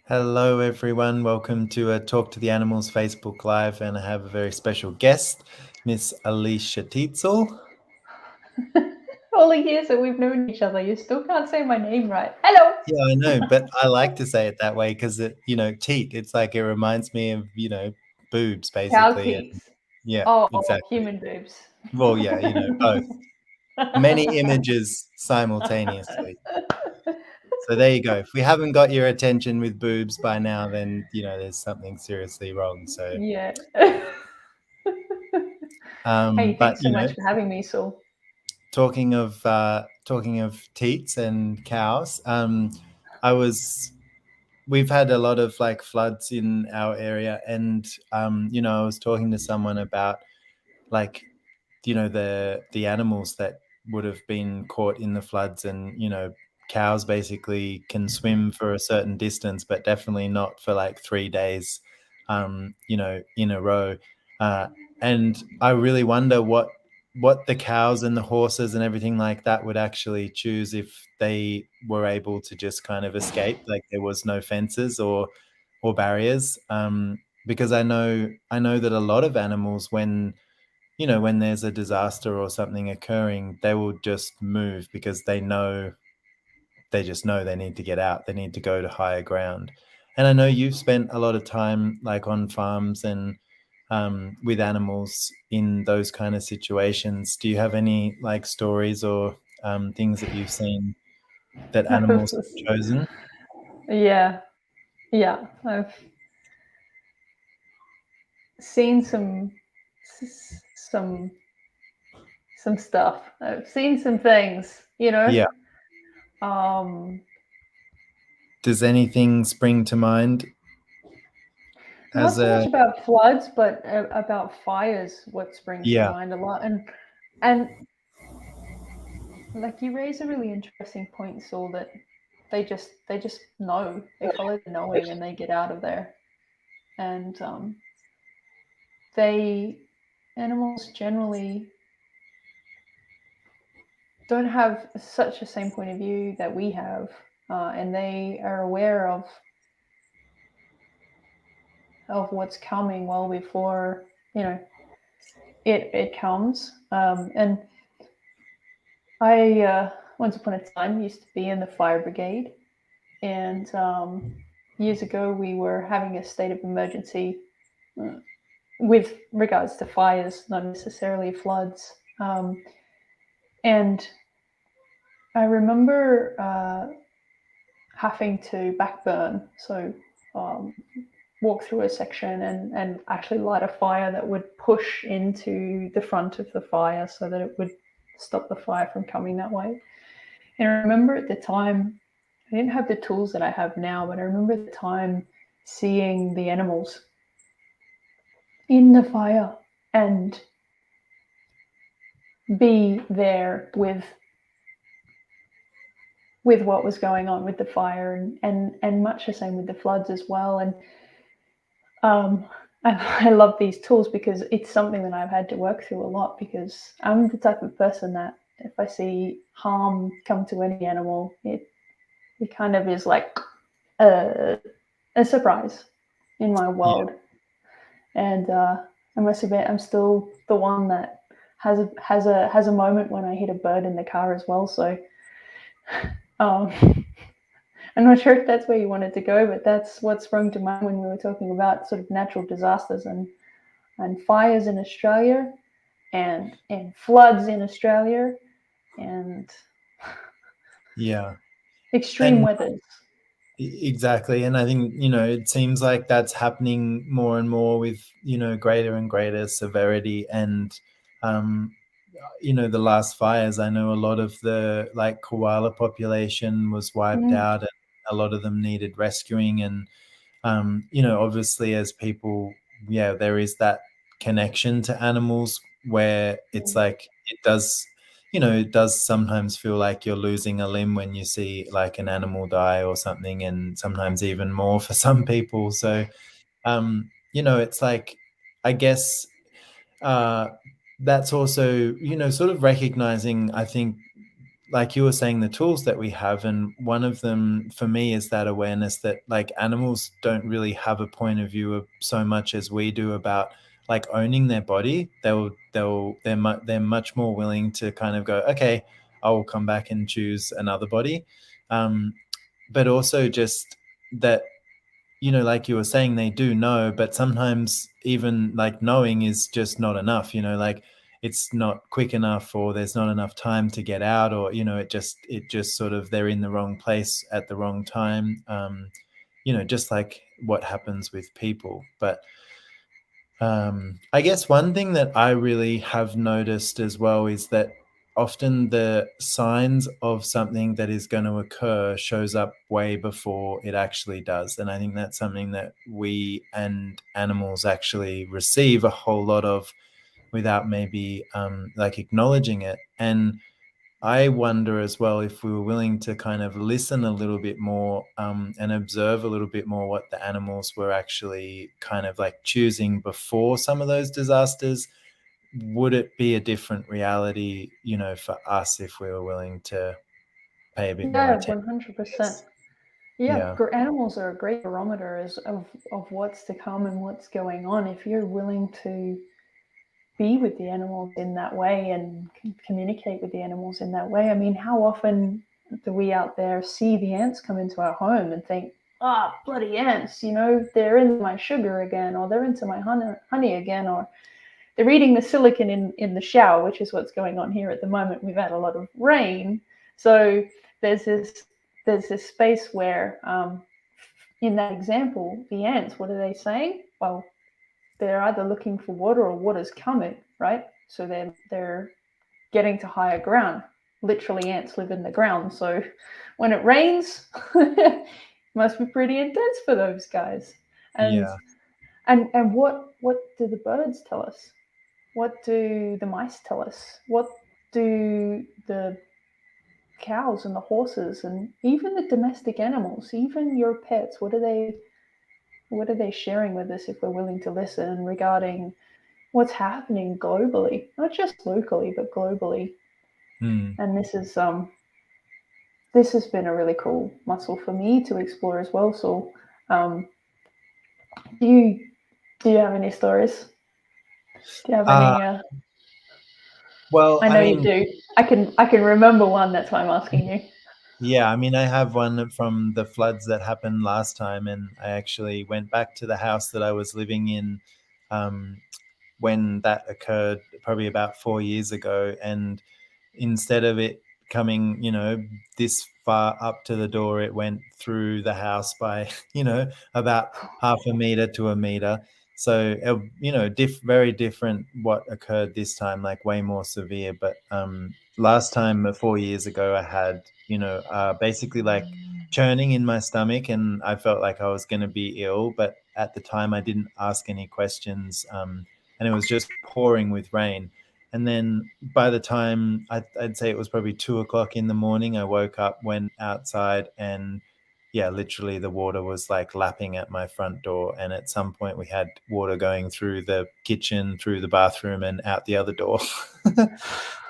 Hello, everyone. Welcome to a Talk to the Animals Facebook Live, and I have a very special guest, Miss Alicia Tietzel. All the years that we've known each other, you still can't say my name right. Hello. Yeah, I know, but I like to say it that way because teat. It's like it reminds me of boobs, Cow basically, and teats. yeah, Oh, exactly. human boobs. Well, yeah, both. Many images simultaneously. So there you go. If we haven't got your attention with boobs by now, then there's something seriously wrong. So, Yeah. Hey, but thanks so much for having me, Saul. talking of teats and cows, I was we've had a lot of like floods in our area, and I was talking to someone about like the animals that would have been caught in the floods, and cows basically can swim for a certain distance, but definitely not for like 3 days, in a row. uh, and I really wonder what the cows and the horses and everything like that would actually choose if they were able to just kind of escape, like there was no fences or barriers. Because I know that a lot of animals, when there's a disaster or something occurring, they will just move because they just know they need to get out. They need to go to higher ground. And I know you've spent a lot of time like on farms and with animals in those kind of situations. Do you have any like stories or things that you've seen that animals have chosen? Yeah, yeah. I've seen some some stuff. I've seen some things, Yeah. Um, Does anything spring to mind not as so a much about floods, but about fires. What springs to yeah, mind a lot, and like you raise a really interesting point, Saul, that they just know. They follow the knowing and they get out of there. And they animals generally don't have such a same point of view that we have, and they are aware of what's coming well before you know it comes. And I once upon a time used to be in the fire brigade, and years ago we were having a state of emergency with regards to fires, not necessarily floods. And I remember having to backburn, so um, walk through a section and actually light a fire that would push into the front of the fire so that it would stop the fire from coming that way. And I remember at the time, I didn't have the tools that I have now, but I remember at the time seeing the animals in the fire and be there with what was going on with the fire, and much the same with the floods as well. And um, I love these tools because it's something that I've had to work through a lot, because I'm the type of person that if I see harm come to any animal, it kind of is like a, a surprise in my yeah, world. And I must admit, I'm still the one that has a moment when I hit a bird in the car as well. So um, I'm not sure if that's where you wanted to go, but that's what sprung to mind when we were talking about sort of natural disasters and fires in Australia, and floods in Australia, and yeah. extreme And weathers. exactly. And I think, it seems like that's happening more and more with, greater and greater severity. And, the last fires, I know a lot of the like koala population was wiped Mm, out, and a lot of them needed rescuing. And, obviously as people, yeah, there is that connection to animals where it's like it does sometimes feel like you're losing a limb when you see like an animal die or something, and sometimes even more for some people. So it's like, I guess, uh that's also sort of recognizing, I think, like you were saying, the tools that we have, and one of them for me is that awareness that like animals don't really have a point of view of so much as we do about like owning their body. They're much more willing to kind of go, okay, I will come back and choose another body. um, but also just that, like you were saying, they do know, but sometimes even like knowing is just not enough, like it's not quick enough, or there's not enough time to get out, or, it just sort of, they're in the wrong place at the wrong time. Just like what happens with people. But I guess one thing that I really have noticed as well is that often the signs of something that is going to occur shows up way before it actually does. And I think that's something that we and animals actually receive a whole lot of without maybe like acknowledging it. And I wonder as well if we were willing to kind of listen a little bit more, and observe a little bit more what the animals were actually kind of like choosing before some of those disasters. Would it be a different reality, for us if we were willing to pay a bit more Yeah, attention, I 100%. guess? Yeah, Yeah. animals are a great barometer of what's to come and what's going on. If you're willing to be with the animals in that way and communicate with the animals in that way. I mean, how often do we out there see the ants come into our home and think, ah, oh, bloody ants, they're in my sugar again, or they're into my honey again, or they're eating the silicon in the shower, which is what's going on here at the moment. We've had a lot of rain. So there's this there's this space where in that example, the ants, what are they saying? Well, they're either looking for water or water's coming, right? So they're getting to higher ground. Literally, ants live in the ground, so when it rains, it must be pretty intense for those guys. And Yeah. and what do the birds tell us? What do the mice tell us? What do the cows and the horses and even the domestic animals, even your pets, what are they sharing with us if we're willing to listen regarding what's happening globally, not just locally, but globally. Hmm. And this has been a really cool muscle for me to explore as well. So, um, do you do you have any stories? Do you have uh, any? well, I I know you mean, do. I can remember one. That's why I'm asking you. yeah, I mean, I have one from the floods that happened last time, and I actually went back to the house that I was living in, um, when that occurred, probably about 4 years ago. And instead of it coming, this far up to the door, it went through the house by, about half a meter to a meter. So, very different what occurred this time, like way more severe. But last time, 4 years ago, I had, basically like churning in my stomach, and I felt like I was going to be ill. But at the time, I didn't ask any questions, and it was just pouring with rain. And then by the time I'd say it was probably 2 o'clock in the morning, I woke up, went outside, and yeah, literally the water was like lapping at my front door. And at some point, we had water going through the kitchen, through the bathroom, and out the other door.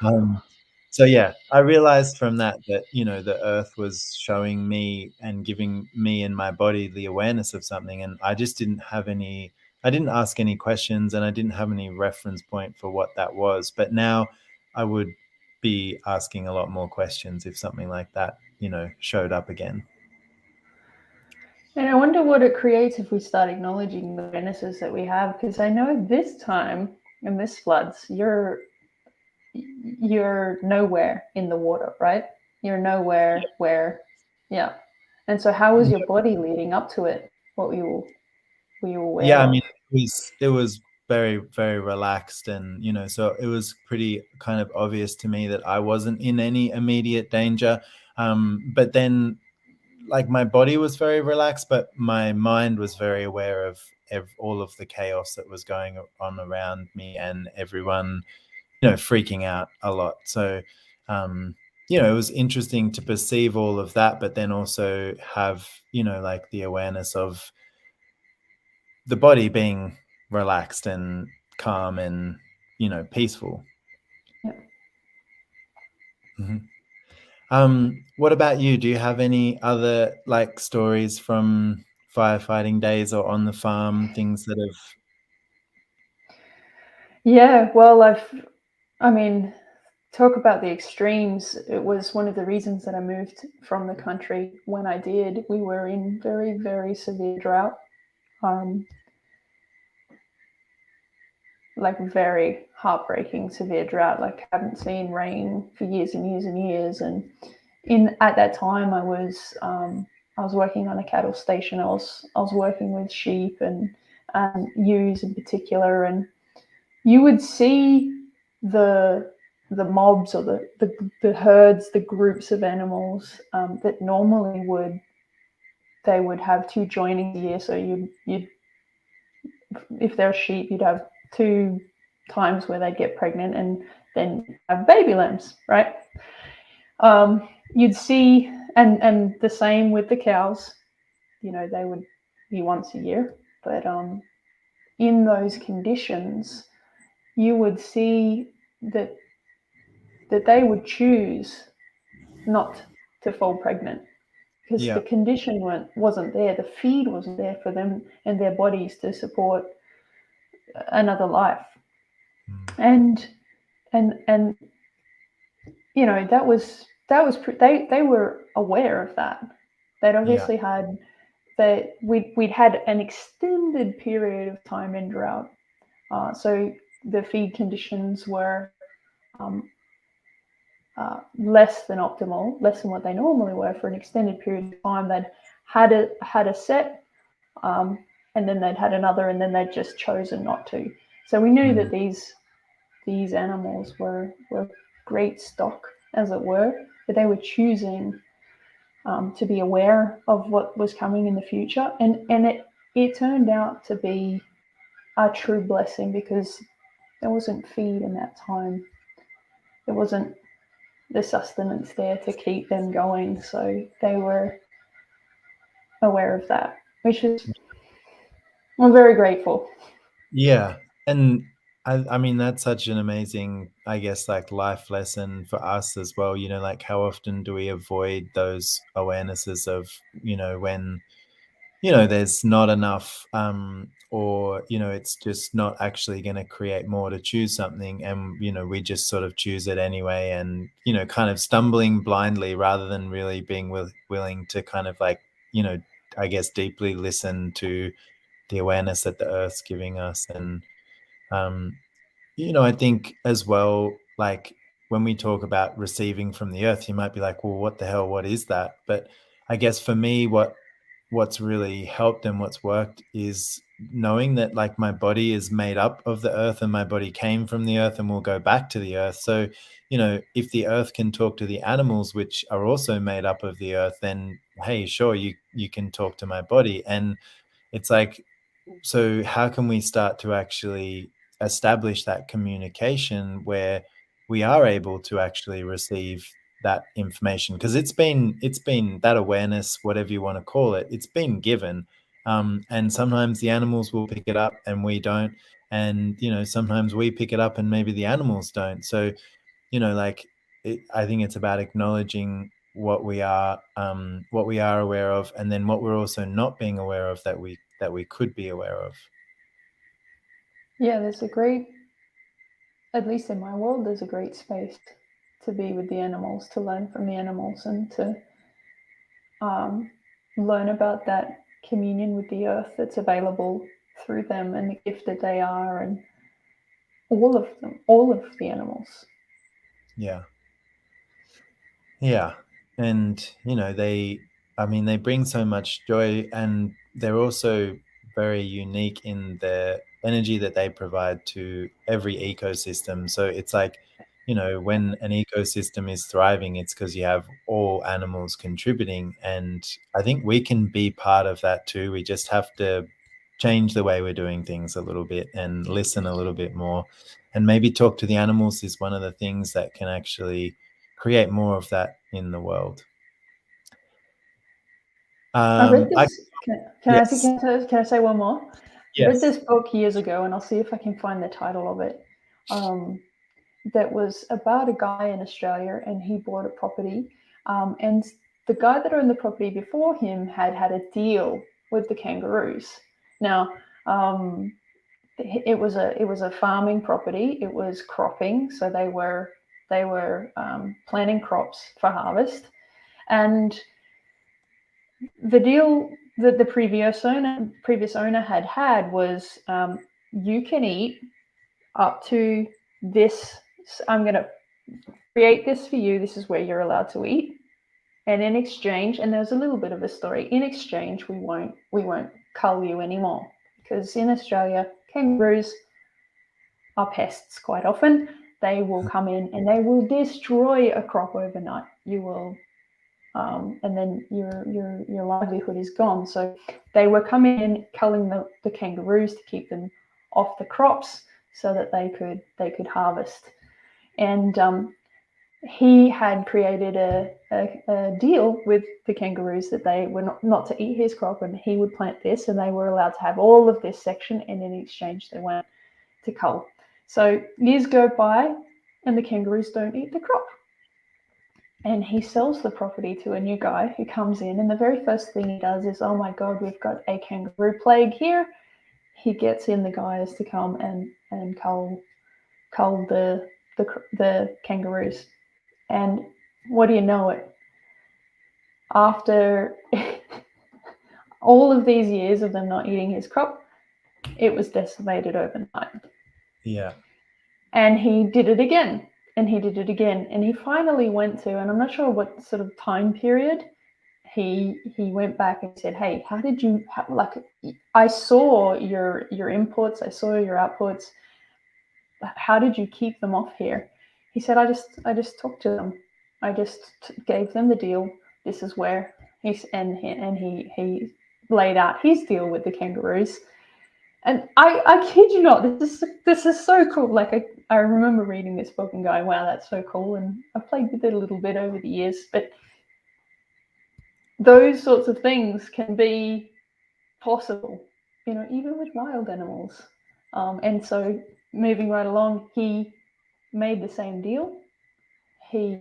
um, so yeah, I realized from that that, the earth was showing me and giving me and my body the awareness of something, and I didn't ask any questions, and I didn't have any reference point for what that was. But now I would be asking a lot more questions if something like that, showed up again. And I wonder what it creates if we start acknowledging the awarenesses that we have. Because I know this time in this floods, you're nowhere in the water, right? You're nowhere where, yeah. And so, how was your body leading up to it? What were you Yeah, aware I of? mean, it was very, very relaxed, and so it was pretty kind of obvious to me that I wasn't in any immediate danger. But then, like, my body was very relaxed, but my mind was very aware of all of the chaos that was going on around me, and everyone, freaking out a lot. So, um, it was interesting to perceive all of that, but then also have, like the awareness of the body being relaxed and calm and, peaceful. Yeah. Mhm. What about you? Do you have any other like stories from firefighting days or on the farm, things that have? Yeah, well, I mean, talk about the extremes. It was one of the reasons that I moved from the country when I did. We were in very, very severe drought, um, like very heartbreaking severe drought. Like, haven't seen rain for years and years and years. And in at that time, I was working on a cattle station. I was working with sheep and ewes in particular, and you would see the mobs or the herds, the groups of animals that normally would have two joinings a year. So you'd if they're sheep, you'd have two times where they'd get pregnant and then have baby lambs, right? You'd see, and the same with the cows. You know, they would be once a year, but in those conditions, you would see that they would choose not to fall pregnant because the Yeah. condition wasn't there, the feed wasn't there for them and their bodies to support another life. Mm. And and they were aware of that. They'd Yeah. obviously had that we'd had an extended period of time in drought, so the feed conditions were um, less than optimal, less than what they normally were for an extended period of time. They'd had a set, and then they'd had another, and then they'd just chosen not to. So we knew Mm. that these animals were great stock, as it were, but they were choosing to be aware of what was coming in the future, and it turned out to be a true blessing because there wasn't feed in that time. There wasn't the sustenance there to keep them going. So they were aware of that, which is, I'm very grateful. Yeah. And I mean, that's such an amazing, I guess, like life lesson for us as well. Like how often do we avoid those awarenesses of, when there's not enough, or it's just not actually going to create more to choose something, and we just sort of choose it anyway, and kind of stumbling blindly rather than really being willing to kind of like, I guess, deeply listen to the awareness that the earth's giving us. And um I think as well, like when we talk about receiving from the earth, you might be like, well, what the hell, what is that? But I guess for me, what's really helped and what's worked is knowing that like my body is made up of the earth and my body came from the earth and will go back to the earth. So, if the earth can talk to the animals, which are also made up of the earth, then hey, sure, you can talk to my body. And it's like, so how can we start to actually establish that communication where we are able to actually receive that information? Because it's been that awareness, whatever you want to call it, it's been given, and sometimes the animals will pick it up and we don't, and sometimes we pick it up and maybe the animals don't. So like I think it's about acknowledging what we are aware of, and then what we're also not being aware of that we could be aware of. Yeah, there's a great, at least in my world, there's a great space to be with the animals, to learn from the animals, and to um, learn about that communion with the earth that's available through them and the gift that they are, and all of them, all of the animals. Yeah. Yeah. And, I mean, they bring so much joy, and they're also very unique in the energy that they provide to every ecosystem. So it's like, when an ecosystem is thriving, it's because you have all animals contributing. And I think we can be part of that too. We just have to change the way we're doing things a little bit and listen a little bit more. And maybe talk to the animals is one of the things that can actually create more of that in the world. I read I this. Yes, Can I say one more? I read yes. this book years ago, and I'll see if I can find the title of it. Um, that was about a guy in Australia, and he bought a property, And the guy that owned the property before him had a deal with the kangaroos. Now, it was a farming property. It was cropping, so they were planting crops for harvest. And the deal that the previous owner had was, you can eat up to this. I'm going to create this for you. This is where you're allowed to eat. And in exchange, and there's a little bit of a story. In exchange, we won't cull you anymore, because in Australia, kangaroos are pests quite often. They will come in and they will destroy a crop overnight. You will, and then your livelihood is gone. So they were coming in, culling the kangaroos to keep them off the crops, so that they could harvest. And he had created a deal with the kangaroos that they were not to eat his crop, and he would plant this, and they were allowed to have all of this section, and in exchange they weren't to cull. So years go by, and the kangaroos don't eat the crop. And he sells the property to a new guy who comes in, and the very first thing he does is, oh my God, we've got a kangaroo plague here. He gets in the guys to come and cull the kangaroos. And what do you know it? After all of these years of them not eating his crop, it was decimated overnight. Yeah. And he did it again, and he did it again, and he finally went to, and I'm not sure what sort of time period, he went back and said, hey, how did you, like, I saw your inputs, I saw your outputs, how did you keep them off here? He said, I just talked to them. I just gave them the deal. This is where he laid out his deal with the kangaroos. And I kid you not, this is so cool. Like, I remember reading this book and going, wow, that's so cool. And I've played with it a little bit over the years, but those sorts of things can be possible, even with wild animals. And so moving right along, he made the same deal. He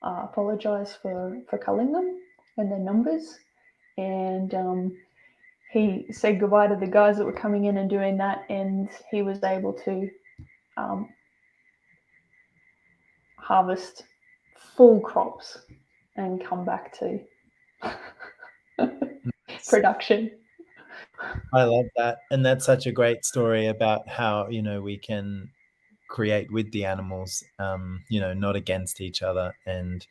apologized for culling them and their numbers, and he said goodbye to the guys that were coming in and doing that, and he was able to harvest full crops and come back to production. I love that. And that's such a great story about how, we can create with the animals, not against each other. And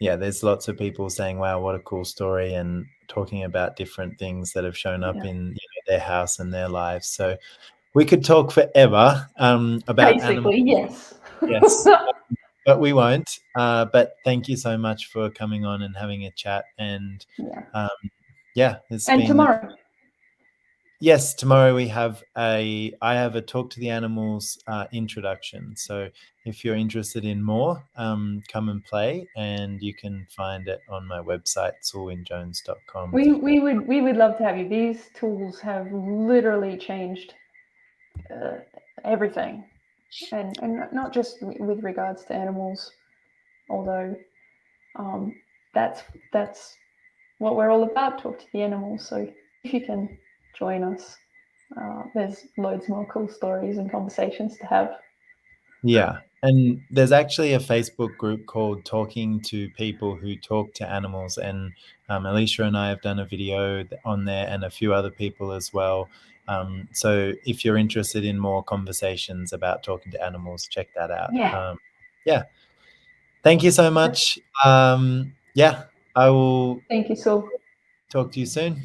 yeah, there's lots of people saying, wow, what a cool story, and talking about different things that have shown up in their house and their lives. So we could talk forever about animals. Basically, yes. Yes, but we won't. But thank you so much for coming on and having a chat. And it's and been tomorrow. Yes, tomorrow I have a talk to the animals introduction. So if you're interested in more, come and play, and you can find it on my website, wynne-jones.com. We would love to have you. These tools have literally changed everything, and not just with regards to animals, although that's what we're all about. Talk to the animals. So if you can join us, there's loads more cool stories and conversations to have. Yeah. And there's actually a Facebook group called Talking to People Who Talk to Animals. And Alicia and I have done a video on there, and a few other people as well. So if you're interested in more conversations about talking to animals, check that out. Yeah. Thank you so much. I will Thank you, Saul. talk to you soon.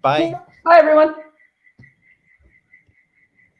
Bye. Yeah. Bye, everyone.